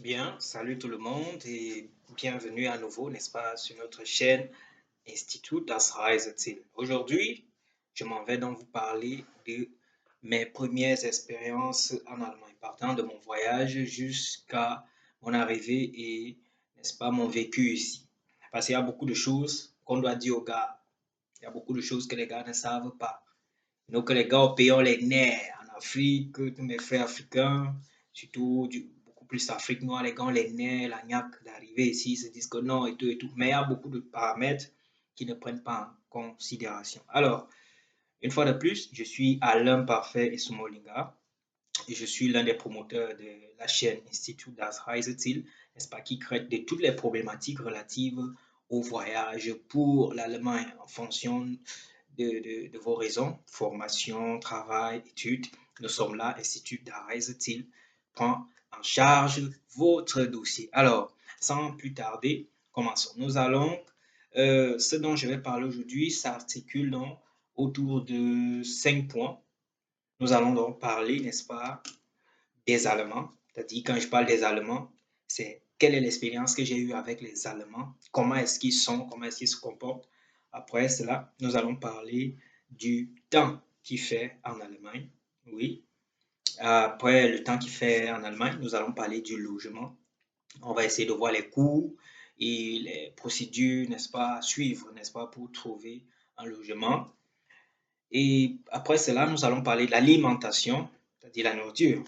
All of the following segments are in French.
Bien, salut tout le monde et bienvenue à nouveau, n'est-ce pas, sur notre chaîne Institut Das Reiseziel. Aujourd'hui, je m'en vais donc vous parler de mes premières expériences en Allemagne, partant de mon voyage jusqu'à mon arrivée et, n'est-ce pas, mon vécu ici. Parce qu'il y a beaucoup de choses qu'on doit dire aux gars, il y a beaucoup de choses que les gars ne savent pas. Donc, les gars au pays ont les nerfs. En Afrique, tous mes frères africains, surtout beaucoup plus Afrique noire, les gars ont les nerfs, la niaque d'arriver ici, ils se disent que non et tout et tout. Mais il y a beaucoup de paramètres qui ne prennent pas en considération. Alors, une fois de plus, je suis Alain Parfait et Sumolinga et je suis l'un des promoteurs de la chaîne Institut Das Reiseziel, n'est-ce pas, qui traite de toutes les problématiques relatives au voyage pour l'Allemagne en fonction de vos raisons, formation, travail, études. Nous sommes là, Institut d'Araisetil prend en charge votre dossier. Alors, sans plus tarder, commençons. Ce dont je vais parler aujourd'hui s'articule donc autour de 5 points. Nous allons donc parler, n'est-ce pas, des Allemands. C'est-à-dire, quand je parle des Allemands, c'est quelle est l'expérience que j'ai eue avec les Allemands, comment est-ce qu'ils sont, comment est-ce qu'ils se comportent. Après cela, nous allons parler du temps qu'il fait en Allemagne. Oui. Après le temps qu'il fait en Allemagne, nous allons parler du logement. On va essayer de voir les coûts et les procédures, n'est-ce pas, à suivre, n'est-ce pas, pour trouver un logement. Et après cela, nous allons parler de l'alimentation, c'est-à-dire la nourriture.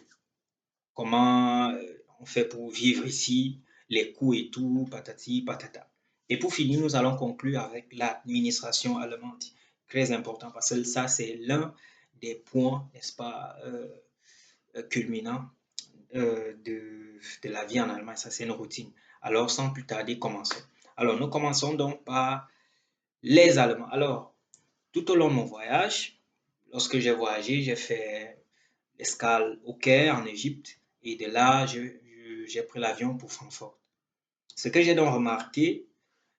Comment on fait pour vivre ici, les coûts et tout, patati, patata. Et pour finir, nous allons conclure avec l'administration allemande. Très important parce que ça, c'est l'un des points, n'est-ce pas, culminants de la vie en Allemagne. Ça, c'est une routine. Alors, sans plus tarder, commençons. Alors, nous commençons donc par les Allemands. Alors, tout au long de mon voyage, lorsque j'ai voyagé, j'ai fait l'escale au Caire, en Égypte, et de là, j'ai pris l'avion pour Francfort. Ce que j'ai donc remarqué,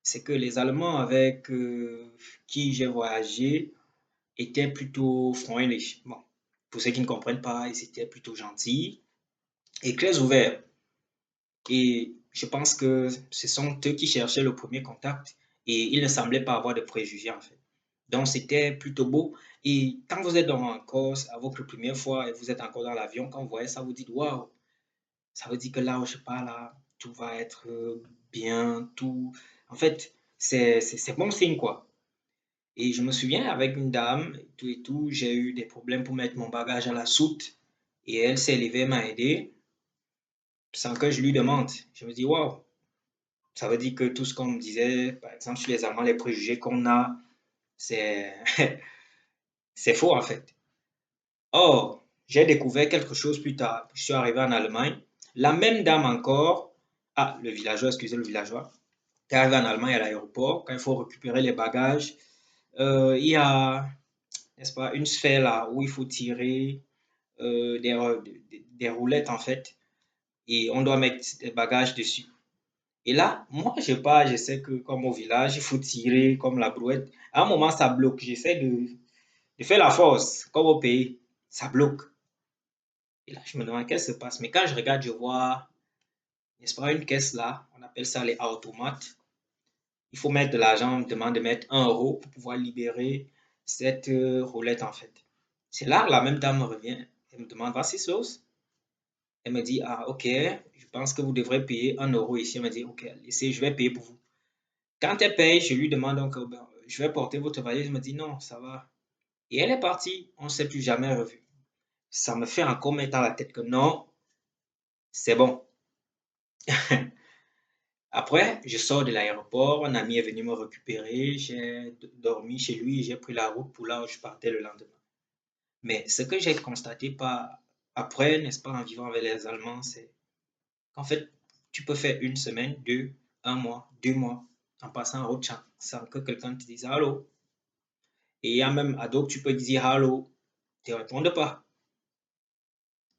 c'est que les Allemands avec qui j'ai voyagé étaient plutôt freundlich. Bon, pour ceux qui ne comprennent pas, ils étaient plutôt gentils et très ouverts. Et je pense que ce sont eux qui cherchaient le premier contact et ils ne semblaient pas avoir de préjugés en fait. Donc c'était plutôt beau. Et quand vous êtes dans en Corse à votre première fois et vous êtes encore dans l'avion, quand vous voyez ça, vous dites waouh, ça veut dire que là où je pars là, tout va être bien, tout. En fait, c'est bon signe quoi. Et je me souviens avec une dame et tout, j'ai eu des problèmes pour mettre mon bagage à la soute et elle s'est levée, m'a aidé sans que je lui demande. Je me dis waouh, ça veut dire que tout ce qu'on me disait, par exemple, sur les Allemands, les préjugés qu'on a, c'est c'est faux en fait. Or, j'ai découvert quelque chose plus tard. Je suis arrivé en Allemagne. La même dame encore, le villageois, excusez le villageois, qui arrive en Allemagne à l'aéroport, quand il faut récupérer les bagages, il y a, n'est-ce pas, une sphère là où il faut tirer des roulettes en fait, et on doit mettre des bagages dessus. Et là, moi, je pars, je sais que comme au village, il faut tirer comme la brouette. À un moment, ça bloque. J'essaie de faire la force, comme au pays. Ça bloque. Et là, je me demande qu'est-ce qui se passe. Mais quand je regarde, je vois, n'est-ce pas, une caisse là. On appelle ça les automates. Il faut mettre de l'argent. On me demande de mettre 1 € pour pouvoir libérer cette roulette en fait. C'est là que la même dame me revient. Elle me demande, voici sauce. Elle me dit, ah, ok, je pense que vous devrez payer 1 € ici. Elle me dit, ok, laissez, je vais payer pour vous. Quand elle paye, je lui demande donc, ben, je vais porter votre valise. Elle me dit, non, ça va. Et elle est partie. On ne s'est plus jamais revu. Ça me fait encore mettre dans la tête que non, c'est bon. Après, je sors de l'aéroport. Un ami est venu me récupérer. J'ai dormi chez lui et j'ai pris la route pour là où je partais le lendemain. Mais ce que j'ai constaté après, n'est-ce pas, en vivant avec les Allemands, c'est qu'en fait, tu peux faire une semaine, deux, 1 mois, 2 mois, en passant en route sans que quelqu'un te dise allô. Et il y a même à d'autres, tu peux dire allô, tu ne réponds pas.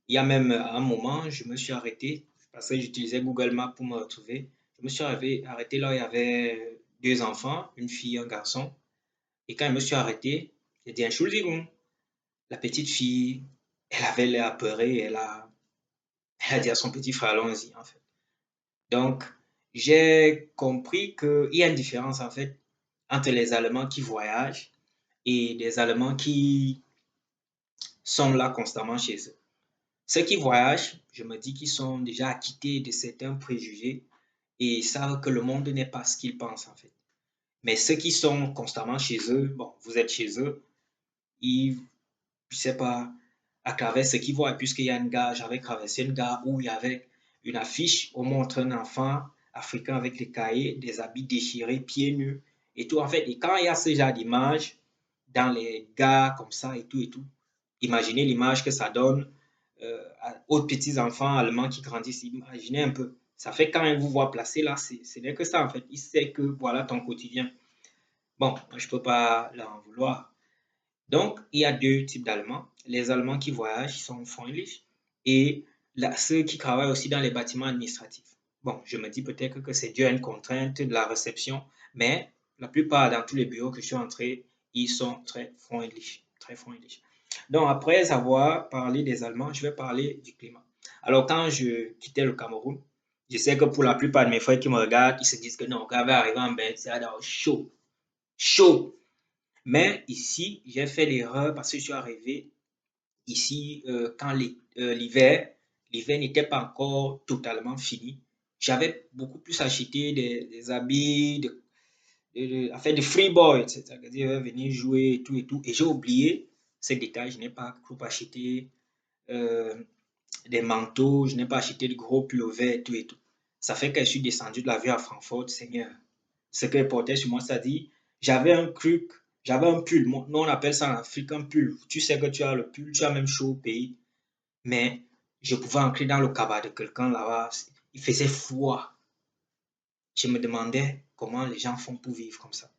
Il y a même un moment, je me suis arrêté parce que j'utilisais Google Maps pour me retrouver. Je me suis arrêté là où il y avait 2 enfants, une fille et un garçon. Et quand je me suis arrêté, j'ai dit Entschuldigung. La petite fille, elle avait l'air apeurée, elle a dit à son petit frère, allons-y, en fait. Donc, j'ai compris qu'il y a une différence en fait entre les Allemands qui voyagent et des Allemands qui sont là constamment chez eux. Ceux qui voyagent, je me dis qu'ils sont déjà acquittés de certains préjugés et savent que le monde n'est pas ce qu'ils pensent en fait. Mais ceux qui sont constamment chez eux, bon, vous êtes chez eux, ils, je sais pas, à travers ce qu'ils voient, puisqu'il y a une gare, j'avais traversé une gare où il y avait une affiche, on montre un enfant africain avec des cahiers, des habits déchirés, pieds nus et tout en fait. Et quand il y a ce genre d'image dans les gares comme ça et tout, imaginez l'image que ça donne aux petits enfants allemands qui grandissent. Imaginez un peu. Ça fait quand ils vous voient placé là, ce n'est que ça en fait. Il sait que voilà ton quotidien. Bon, moi, je ne peux pas leur en vouloir. Donc, il y a deux types d'Allemands. Les Allemands qui voyagent, ils sont freundlich, et là, ceux qui travaillent aussi dans les bâtiments administratifs. Bon, je me dis peut-être que c'est dû à une contrainte de la réception, mais la plupart, dans tous les bureaux que je suis entré, ils sont très freundlich, très freundlich. Donc, après avoir parlé des Allemands, je vais parler du climat. Alors, quand je quittais le Cameroun, je sais que pour la plupart de mes frères qui me regardent, ils se disent que non, quand va arriver en bain, c'est chaud, chaud. Mais ici, j'ai fait l'erreur parce que je suis arrivé ici quand l'hiver n'était pas encore totalement fini. J'avais beaucoup plus acheté des habits, enfin, de free boy, c'est-à-dire venir jouer et tout et tout. Et j'ai oublié ce détail, je n'ai pas trop acheté euh, des manteaux, je n'ai pas acheté de gros pullovers et tout et tout. Ça fait que je suis descendu de l'avion à Francfort, Seigneur. Ce que portait sur moi, c'est-à-dire, j'avais un truc, j'avais un pull. Nous, on appelle ça en Afrique un pull. Tu sais que tu as le pull, tu as même chaud au pays, mais je pouvais entrer dans le cabas de quelqu'un là-bas. Il faisait froid. Je me demandais comment les gens font pour vivre comme ça.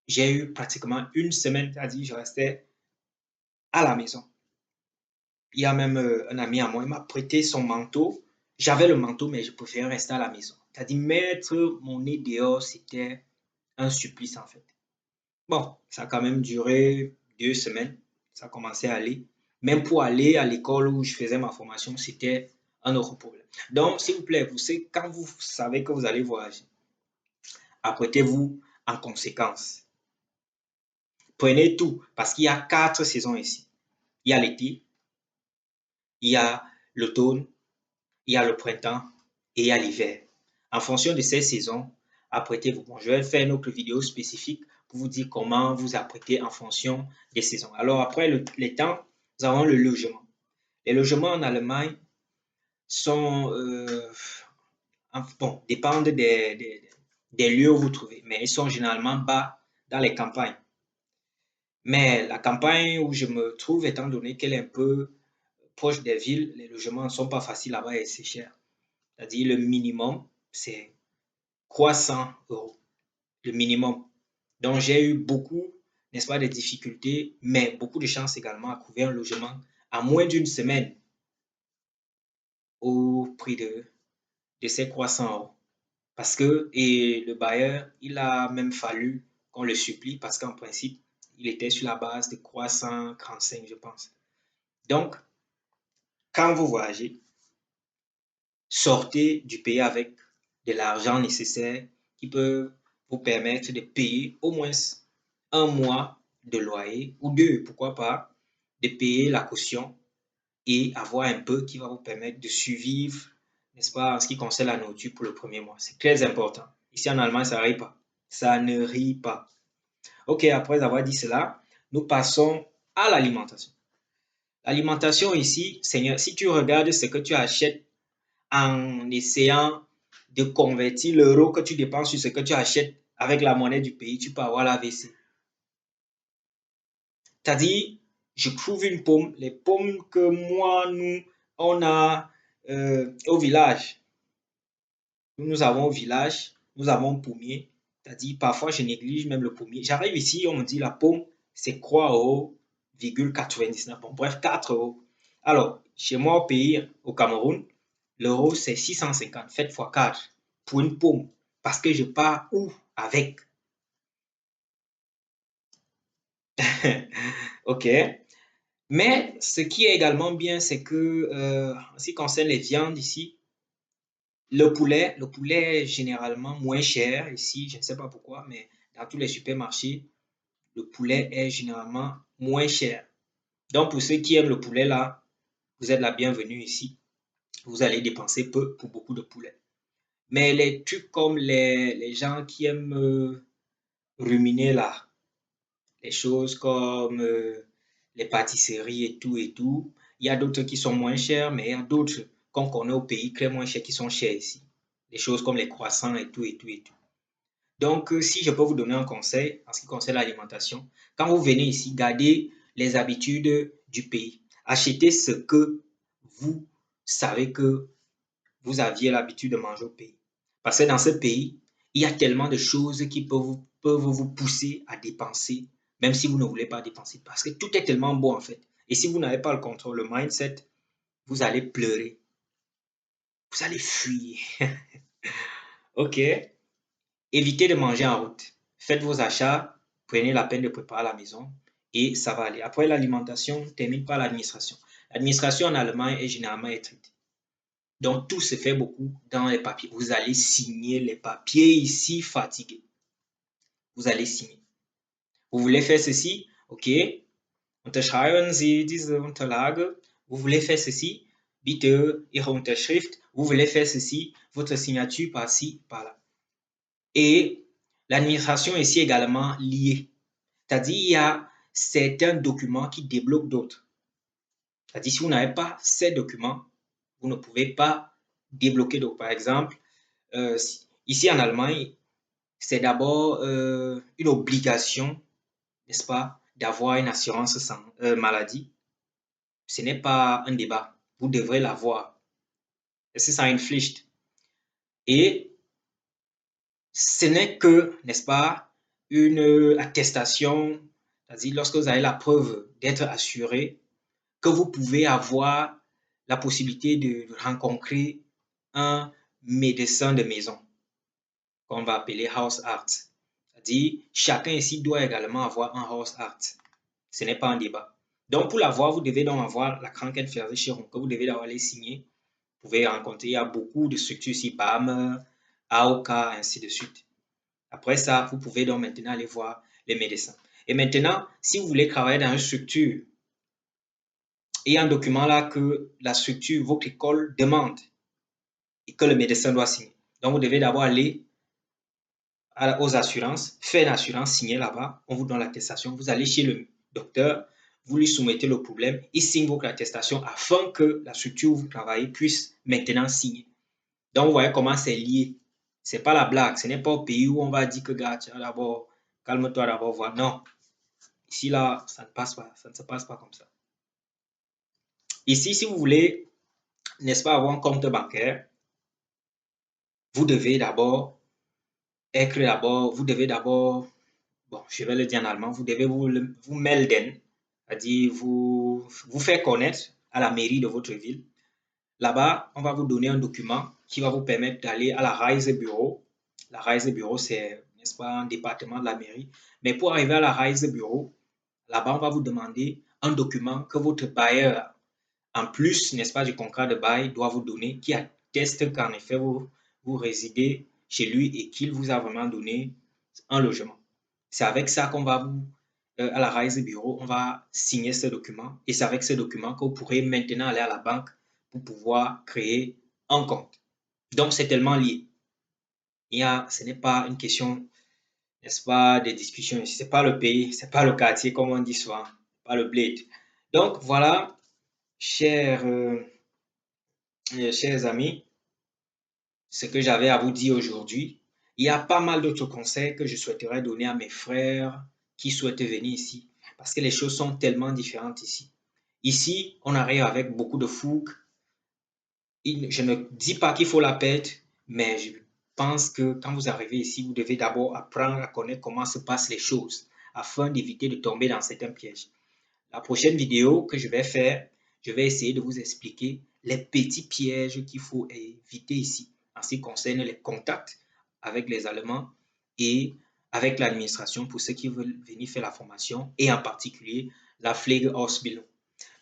J'ai eu pratiquement une semaine, c'est-à-dire, je restais à la maison. Il y a même un ami à moi, il m'a prêté son manteau. J'avais le manteau, mais je préférais rester à la maison. C'est-à-dire, mettre mon nez dehors, c'était un supplice en fait. Bon, ça a quand même duré 2 semaines. Ça a commencé à aller. Même pour aller à l'école où je faisais ma formation, c'était un autre problème. Donc, s'il vous plaît, vous savez, quand vous savez que vous allez voyager, apprêtez-vous en conséquence. Prenez tout, parce qu'il y a 4 saisons ici. Il y a l'été, il y a l'automne, il y a le printemps et il y a l'hiver. En fonction de ces saisons, apprêtez-vous. Bon, je vais faire une autre vidéo spécifique pour vous dire comment vous apprêter en fonction des saisons. Alors après les temps, nous avons le logement. Les logements en Allemagne sont, bon, dépendent des lieux où vous trouvez, mais ils sont généralement bas dans les campagnes. Mais la campagne où je me trouve, étant donné qu'elle est un peu proche des villes, les logements ne sont pas faciles là-bas et c'est cher. C'est-à-dire le minimum, c'est 300 € le minimum. Donc, j'ai eu beaucoup, n'est-ce pas, de difficultés, mais beaucoup de chance également à trouver un logement à moins d'une semaine au prix de ces 300 €. Parce que, et le bailleur, il a même fallu qu'on le supplie parce qu'en principe, il était sur la base de 335, je pense. Donc, quand vous voyagez, sortez du pays avec de l'argent nécessaire qui peut vous permettre de payer au moins un mois de loyer ou deux, pourquoi pas, de payer la caution et avoir un peu qui va vous permettre de survivre, n'est-ce pas, en ce qui concerne la nourriture pour le premier mois. C'est très important. Ici en Allemagne, ça ne rit pas. Ça ne rit pas. Ok, après avoir dit cela, nous passons à l'alimentation. L'alimentation ici, Seigneur, si tu regardes ce que tu achètes en essayant de convertir l'euro que tu dépenses sur ce que tu achètes avec la monnaie du pays, tu peux avoir la l'AVC. C'est-à-dire, je trouve une pomme, les pommes que moi, on a au village. Nous avons au village, nous avons un pommier. C'est-à-dire, parfois, je néglige même le pommier. J'arrive ici, on me dit la pomme, c'est 3,99 €. Bon, bref, 4 €. Alors, chez moi au pays, au Cameroun, l'euro, c'est 650. Faites fois 4 pour une pomme. Parce que je pars où avec? OK. Mais ce qui est également bien, c'est que en ce qui concerne les viandes ici, Le poulet est généralement moins cher ici, je ne sais pas pourquoi, mais dans tous les supermarchés, le poulet est généralement moins cher. Donc, pour ceux qui aiment le poulet là, vous êtes la bienvenue ici. Vous allez dépenser peu pour beaucoup de poulet. Mais les trucs comme les gens qui aiment ruminer là, les choses comme les pâtisseries et tout, il y a d'autres qui sont moins chères, mais il y a d'autres qu'on connaît au pays très moins chers qui sont chers ici. Des choses comme les croissants et tout et tout et tout. Donc, si je peux vous donner un conseil en ce qui concerne l'alimentation, quand vous venez ici, gardez les habitudes du pays. Achetez ce que vous savez que vous aviez l'habitude de manger au pays. Parce que dans ce pays, il y a tellement de choses qui peuvent vous pousser à dépenser, même si vous ne voulez pas dépenser. Parce que tout est tellement beau en fait. Et si vous n'avez pas le contrôle, le mindset, vous allez pleurer. Vous allez fuir. OK? Évitez de manger en route. Faites vos achats, prenez la peine de préparer à la maison et ça va aller. Après l'alimentation, termine par l'administration. L'administration en Allemagne est généralement écrite. Donc, tout se fait beaucoup dans les papiers. Vous allez signer les papiers ici, fatigué. Vous allez signer. Vous voulez faire ceci? OK. Unterschreiben Sie diese Unterlage. Vous voulez faire ceci? Bitte Ihre Unterschrift. Vous voulez faire ceci? Votre signature par-ci, par-là. Et l'administration est ici également liée. C'est-à-dire, il y a certains documents qui débloquent d'autres. C'est-à-dire, si vous n'avez pas ces documents, vous ne pouvez pas débloquer d'autres. Par exemple, ici en Allemagne, c'est d'abord une obligation, n'est-ce pas, d'avoir une assurance maladie. Ce n'est pas un débat. Vous devrez l'avoir. Es ist eine Pflicht. Et ce n'est que, n'est-ce pas, une attestation, c'est-à-dire lorsque vous avez la preuve d'être assuré, que vous pouvez avoir la possibilité de rencontrer un médecin de maison, qu'on va appeler Hausarzt. C'est-à-dire, chacun ici doit également avoir un Hausarzt. Ce n'est pas un débat. Donc, pour l'avoir, vous devez donc avoir la Krankenversicherung que vous devez aller signer. Vous pouvez rencontrer, il y a beaucoup de structures ici, BAM, AOK, ainsi de suite. Après ça, vous pouvez donc maintenant aller voir les médecins. Et maintenant, si vous voulez travailler dans une structure, il y a un document là que la structure, votre école demande et que le médecin doit signer. Donc, vous devez d'abord aller aux assurances, faire une assurance, signer là-bas, on vous donne l'attestation, vous allez chez le docteur, vous lui soumettez le problème, il signe votre attestation afin que la structure où vous travaillez puisse maintenant signer. Donc, vous voyez comment c'est lié. Ce n'est pas la blague, ce n'est pas au pays où on va dire que, gars, d'abord, calme-toi d'abord, voir. Non, ici, là, ça ne passe pas, ça ne se passe pas comme ça. Ici, si vous voulez, n'est-ce pas, avoir un compte bancaire, vous devez d'abord bon, je vais le dire en allemand, vous devez vous melden, c'est-à-dire vous faire connaître à la mairie de votre ville. Là-bas, on va vous donner un document qui va vous permettre d'aller à la Reisebureau. La Reisebureau, c'est, n'est-ce pas, un département de la mairie. Mais pour arriver à la Reisebureau, là-bas, on va vous demander un document que votre bailleur, en plus, n'est-ce pas, du contrat de bail, doit vous donner, qui atteste qu'en effet, vous résidez chez lui et qu'il vous a vraiment donné un logement. C'est avec ça qu'on va à la Reisebureau, on va signer ce document et c'est avec ce document que vous pourrez maintenant aller à la banque pour pouvoir créer un compte. Donc, c'est tellement lié. Ce n'est pas une question, n'est-ce pas, des discussions ici. Ce n'est pas le pays, ce n'est pas le quartier, comme on dit souvent, pas le bled. Donc, voilà, chers amis, ce que j'avais à vous dire aujourd'hui. Il y a pas mal d'autres conseils que je souhaiterais donner à mes frères qui souhaitent venir ici parce que les choses sont tellement différentes ici. Ici, on arrive avec beaucoup de fougue. Je ne dis pas qu'il faut la perdre, mais je pense que quand vous arrivez ici, vous devez d'abord apprendre à connaître comment se passent les choses afin d'éviter de tomber dans certains pièges. La prochaine vidéo que je vais faire, je vais essayer de vous expliquer les petits pièges qu'il faut éviter ici en ce qui concerne les contacts avec les Allemands et avec l'administration pour ceux qui veulent venir faire la formation et en particulier la Pflegeausbildung.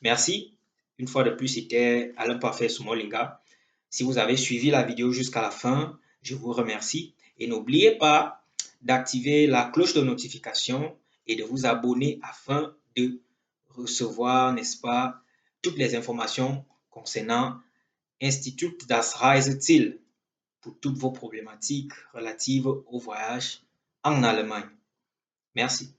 Merci. Une fois de plus, c'était Alain Parfait Sumolinga. Si vous avez suivi la vidéo jusqu'à la fin, je vous remercie et n'oubliez pas d'activer la cloche de notification et de vous abonner afin de recevoir, n'est-ce pas, toutes les informations concernant Institut das Reiseziel pour toutes vos problématiques relatives au voyage en Allemagne. Merci.